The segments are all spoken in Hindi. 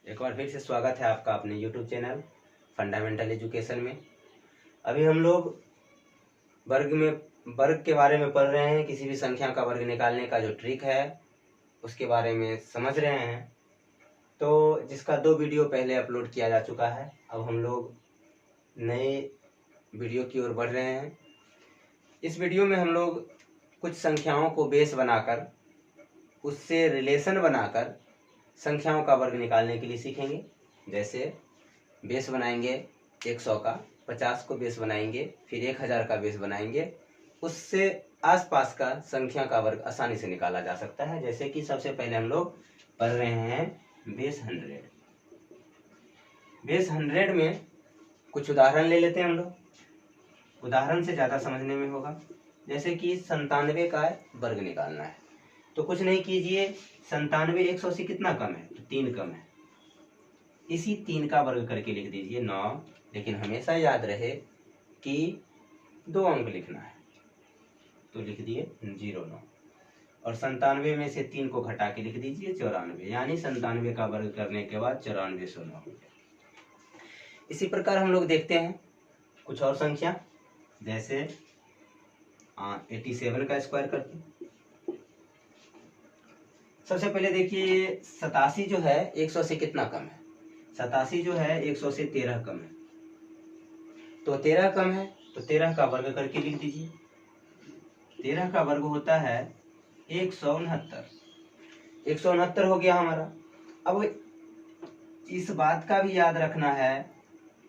एक बार फिर से स्वागत है आपका अपने YouTube चैनल फंडामेंटल एजुकेशन में। अभी हम लोग वर्ग के बारे में पढ़ रहे हैं। किसी भी संख्या का वर्ग निकालने का जो ट्रिक है उसके बारे में समझ रहे हैं। तो जिसका 2 वीडियो पहले अपलोड किया जा चुका है। अब हम लोग नए वीडियो की ओर बढ़ रहे हैं। इस वीडियो में हम लोग कुछ संख्याओं को बेस बनाकर उससे रिलेशन बनाकर संख्याओं का वर्ग निकालने के लिए सीखेंगे। जैसे बेस बनाएंगे 100 का, 50 को बेस बनाएंगे, फिर 1000 का बेस बनाएंगे। उससे आसपास का संख्या का वर्ग आसानी से निकाला जा सकता है। जैसे कि सबसे पहले हम लोग पढ़ रहे हैं बेस 100। बेस 100 में कुछ उदाहरण ले लेते हैं हम लोग। उदाहरण से ज़्यादा समझने में होगा। जैसे कि 97 का वर्ग निकालना है तो कुछ नहीं कीजिए, 97 100 से कितना कम है? तो 3 कम है। इसी 3 का वर्ग करके लिख दीजिए 9। लेकिन हमेशा याद रहे कि 2 अंक लिखना है, तो लिख दिए 09। और 97 में से 3 को घटा के लिख दीजिए 94। यानी 97 का वर्ग करने के बाद 94 100 हो गया। इसी प्रकार हम लोग देखते हैं कुछ और संख्या। जैसे 87 का स्क्वायर करते हैं। सबसे पहले देखिए 87 जो है 100 से कितना कम है? 87 जो है 100 से 13 कम है। तो 13 कम है तो 13 का वर्ग करके लिख दीजिए। 13 का वर्ग होता है 169। 169 हो गया हमारा। अब इस बात का भी याद रखना है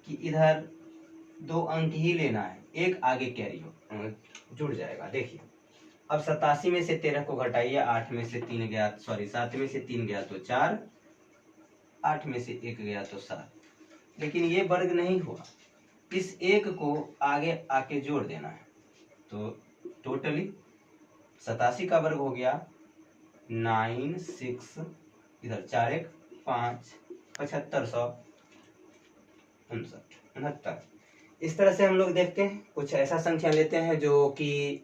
कि इधर 2 अंक ही लेना है, एक आगे कैरी हो जुड़ जाएगा। देखिए अब 87 में से 13 को घटाइए, 8 में से 3 गया, 7 में से 3 गया तो 4, 8 में से 1 गया तो 7। लेकिन ये वर्ग नहीं हुआ, इस एक को आगे आके जोड़ देना है। तो टोटली 87 का वर्ग हो गया 9 6, इधर 4 1 5 75 69। इस तरह से हम लोग देखते हैं। कुछ ऐसा संख्या लेते हैं जो कि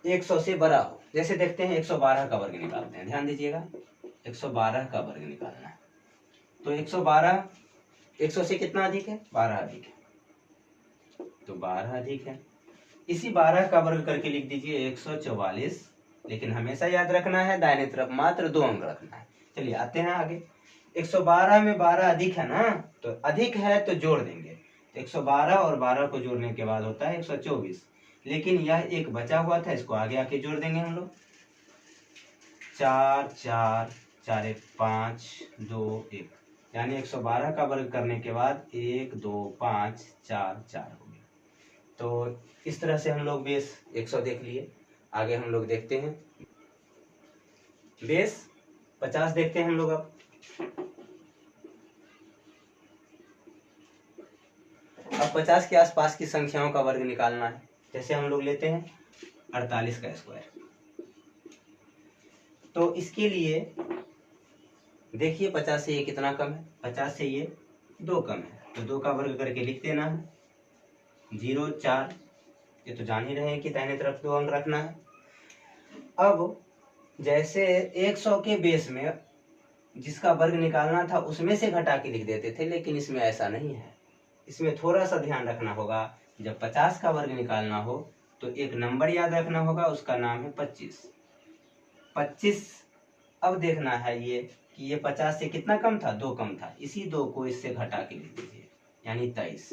100 से बड़ा हो। जैसे देखते हैं 112 का वर्ग निकालते हैं। ध्यान दीजिएगा 112 का वर्ग निकालना है। तो 112 100 से कितना अधिक है? 12 अधिक है। तो 12 अधिक है। इसी 12 का वर्ग करके लिख दीजिए 144। लेकिन हमेशा याद रखना है दाहिने तरफ मात्र 2 अंक रखना है। चलिए आते हैं आगे। 112 में 12 अधिक है ना, तो अधिक है तो जोड़ देंगे। 112 और 12 को जोड़ने के बाद होता है 124। लेकिन यह एक बचा हुआ था, इसको आगे आके जोड़ देंगे हम लोग। 4 4 4 1 5 2 1। यानी 112 का वर्ग करने के बाद 1 2 5 4 4 हो गया। तो इस तरह से हम लोग बेस 100 देख लिए। आगे हम लोग देखते हैं बेस 50 देखते हैं हम लोग। अब 50 के आसपास की संख्याओं का वर्ग निकालना है। जैसे हम लोग लेते हैं 48 का स्क्वायर। तो इसके लिए देखिए 50 से ये कितना कम है? 50 से ये 2 कम है, तो 2 का वर्ग करके लिख देना है 0 4। ये तो जान ही रहे हैं कि दाहिने तरफ 2 अंक रखना है। अब जैसे 100 के बेस में जिसका वर्ग निकालना था उसमें से घटा के लिख देते थे, लेकिन इसमें ऐसा नहीं है। इसमें थोड़ा सा ध्यान रखना होगा। जब 50 का वर्ग निकालना हो तो एक नंबर याद रखना होगा, उसका नाम है 25। 25 अब देखना है ये कि ये 50 से कितना कम था? 2 कम था। इसी 2 को इससे घटा के लिख दीजिए, यानी 23।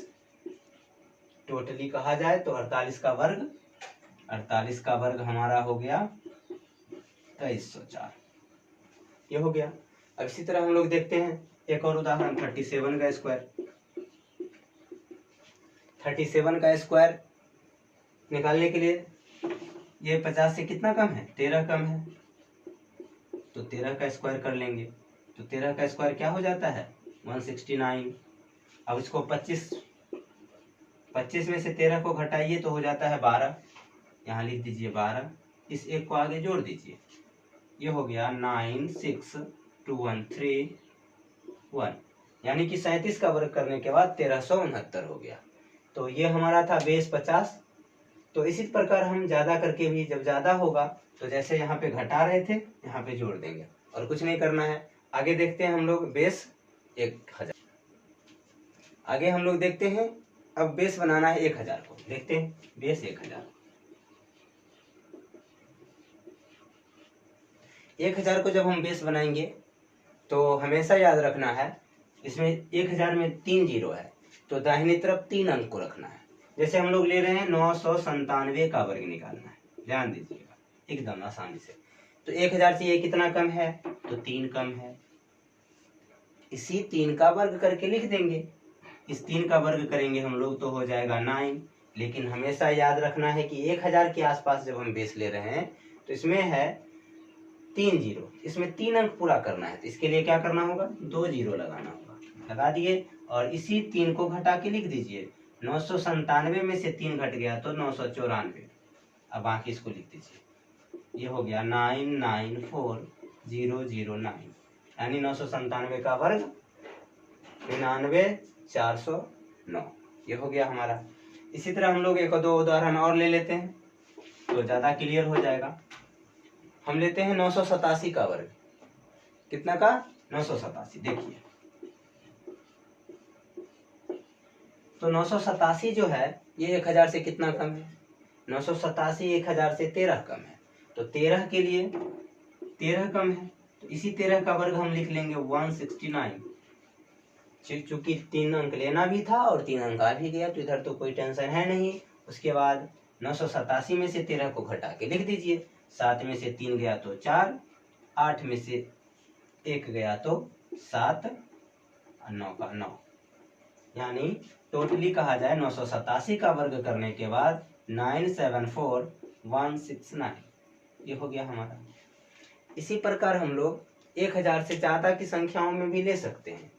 टोटली कहा जाए तो 48 का वर्ग हमारा हो गया 2304। ये हो गया। अब इसी तरह हम लोग देखते हैं एक और उदाहरण 37 का स्क्वायर। 37 का स्क्वायर निकालने के लिए ये 50 से कितना कम है? 13 कम है। तो 13 का स्क्वायर कर लेंगे। तो 13 का स्क्वायर क्या हो जाता है? 169। अब इसको 25 में से 13 को घटाइए तो हो जाता है 12। यहाँ लिख दीजिए 12। इस एक को आगे जोड़ दीजिए। ये हो गया 9 6 2 1 3 1। यानी कि 37 का वर्ग करने के बाद 1369 हो गया। तो ये हमारा था बेस 50। तो इसी प्रकार हम ज़्यादा करके भी, जब ज़्यादा होगा तो जैसे यहाँ पे घटा रहे थे यहाँ पे जोड़ देंगे और कुछ नहीं करना है। आगे देखते हैं हम लोग बेस 1000। आगे हम लोग देखते हैं, अब बेस बनाना है 1000 को। देखते हैं बेस 1000। 1000 को जब हम बेस बनाएंगे तो हमेशा याद रखना है, इसमें 1000 में 3 जीरो है, तो दाहिनी तरफ 3 अंक को रखना है। जैसे हम लोग ले रहे हैं 997 का वर्ग निकालना है, ध्यान दीजिएगा एकदम आसानी से। तो 1000 से ये कितना कम है, तो 3 कम है। इसी 3 का वर्ग करके लिख देंगे। इस 3 का वर्ग करेंगे हम लोग तो हो जाएगा 9। लेकिन हमेशा याद रखना है कि 1000 के आसपास जब हम बेस ले रहे हैं तो इसमें है 3 जीरो, इसमें 3 अंक पूरा करना है, तो इसके लिए क्या करना होगा, 2 जीरो लगाना होगा। लगा दिए और इसी 3 को घटा के लिख दीजिए। 997 में से 3 घट गया तो 994। अब बाकी इसको लिख दीजिए, ये हो गया 994009, यानी 997 का वर्ग 99409, ये हो गया हमारा। इसी तरह हम लोग 1-2 उदाहरण और ले लेते हैं तो ज्यादा क्लियर हो जाएगा। हम लेते हैं 987 का वर्ग। कितना का, 987। देखिए तो 987 जो है ये 1000 से कितना कम है, 987 1000 से 13 कम है। तो 13 के लिए 13 कम है, तो इसी 13 का वर्ग हम लिख लेंगे 169। चूंकि 3 अंक लेना भी था और 3 अंक आ भी गया तो इधर तो कोई टेंशन है नहीं। उसके बाद 987 में से 13 को घटा के लिख दीजिए। 7 में से 3 गया तो 4, 8 में से 1 गया तो 7 और 9 का 9, यानी टोटली कहा जाए 987 का वर्ग करने के बाद 974169, ये हो गया हमारा। इसी प्रकार हम लोग 1000 से ज्यादा की संख्याओं में भी ले सकते हैं।